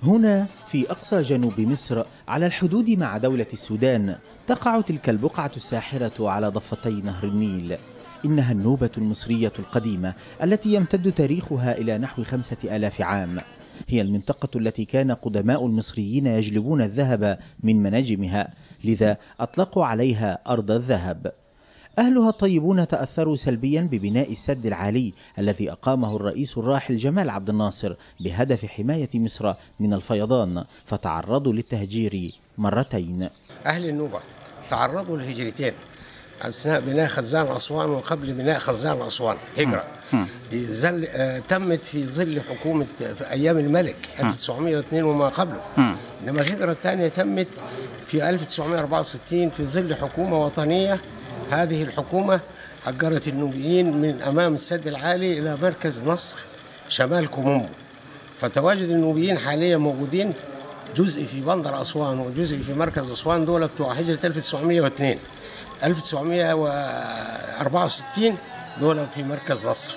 هنا في أقصى جنوب مصر على الحدود مع دولة السودان تقع تلك البقعة الساحرة على ضفتي نهر النيل. إنها النوبة المصرية القديمة التي يمتد تاريخها إلى نحو 5000 عام. هي المنطقة التي كان قدماء المصريين يجلبون الذهب من مناجمها، لذا أطلقوا عليها أرض الذهب. أهلها الطيبون تأثروا سلبيا ببناء السد العالي الذي أقامه الرئيس الراحل جمال عبد الناصر بهدف حماية مصر من الفيضان، فتعرضوا للتهجير مرتين. أهل النوبة تعرضوا لهجرتين أثناء بناء خزان أسوان وقبل بناء خزان أسوان، هجرة تمت في ظل حكومة في أيام الملك 1902 وما قبله. إنما الهجرة الثانية تمت في 1964 في ظل حكومة وطنية. هذه الحكومة هجرت النوبيين من أمام السد العالي إلى مركز نصر شمال كومومبو. فتواجد النوبيين حاليا موجودين جزء في بندر أسوان وجزء في مركز أسوان، دول بتوع هجرة 1902. 1964 دول في مركز نصر.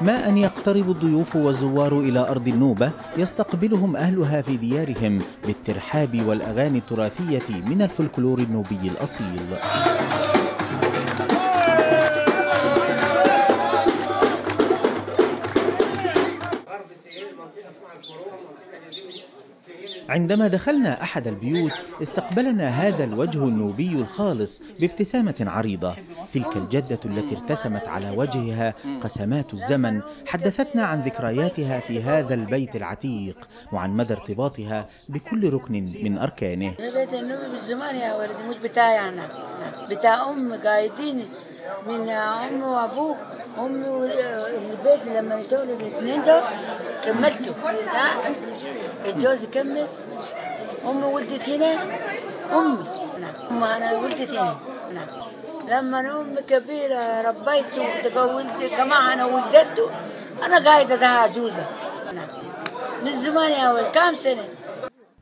ما أن يقترب الضيوف والزوار إلى أرض النوبة يستقبلهم أهلها في ديارهم بالترحاب والأغاني التراثية من الفلكلور النوبي الأصيل. عندما دخلنا أحد البيوت استقبلنا هذا الوجه النوبي الخالص بابتسامة عريضة. تلك الجدة التي ارتسمت على وجهها قسمات الزمن حدثتنا عن ذكرياتها في هذا البيت العتيق وعن مدى ارتباطها بكل ركن من أركانه. بيت النوبي بالزمان يا ولدي، مش بتاعي أنا، بتاع أمي قايدين من أمي وأبوه. أمي البيت لما يتولد الاثنين دول كملته، الجوز كمل. أمي ولدت هنا، أمي أنا ولدت هنا. لما أنا أمي كبيرة ربيته وولدت كمان أنا ولدته، أنا قاعدة ده عجوزة من زمان يا ولد كام سنة.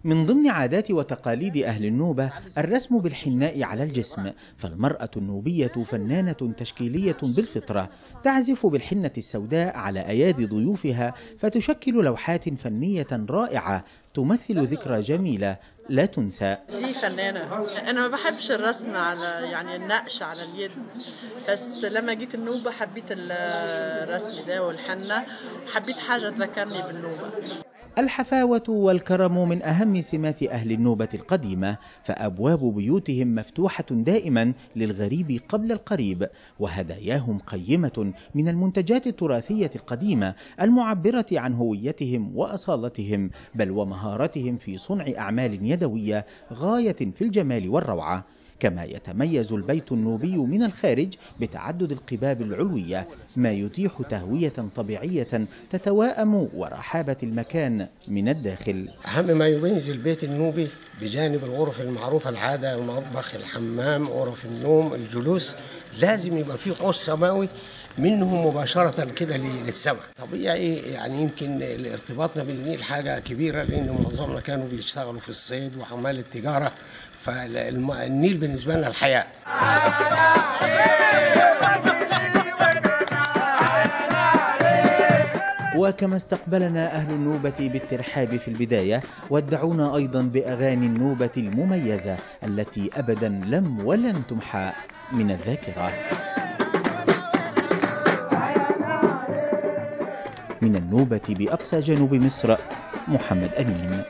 من ضمن عادات وتقاليد أهل النوبة الرسم بالحناء على الجسم، فالمرأة النوبية فنانة تشكيلية بالفطرة، تعزف بالحنة السوداء على أيادي ضيوفها فتشكل لوحات فنية رائعة تمثل ذكرى جميلة لا تنسى. دي فنانة، أنا ما بحبش الرسم على النقش على اليد، بس لما جيت النوبة حبيت الرسم ده والحنة، حبيت حاجة تذكرني بالنوبة. الحفاوة والكرم من أهم سمات أهل النوبة القديمة، فأبواب بيوتهم مفتوحة دائما للغريب قبل القريب، وهداياهم قيمة من المنتجات التراثية القديمة المعبرة عن هويتهم وأصالتهم، بل ومهارتهم في صنع أعمال يدوية غاية في الجمال والروعة. كما يتميز البيت النوبي من الخارج بتعدد القباب العلوية، ما يتيح تهوية طبيعية تتواءم ورحابة المكان من الداخل. أهم ما يميز البيت النوبي بجانب الغرف المعروفة العادة، المطبخ، الحمام، غرف النوم، الجلوس، لازم يبقى فيه قوس سماوي منه مباشرة كده للسماء. طبيعي يعني يمكن ارتباطنا بالنيل حاجة كبيرة، لأن معظمنا كانوا بيشتغلوا في الصيد وأعمال التجارة، فالنيل بالنسبة لنا الحياة. وكما استقبلنا أهل النوبة بالترحاب في البداية، ودعونا أيضا بأغاني النوبة المميزة التي أبدا لم ولن تمحى من الذاكرة. من النوبة بأقصى جنوب مصر، محمد أمين.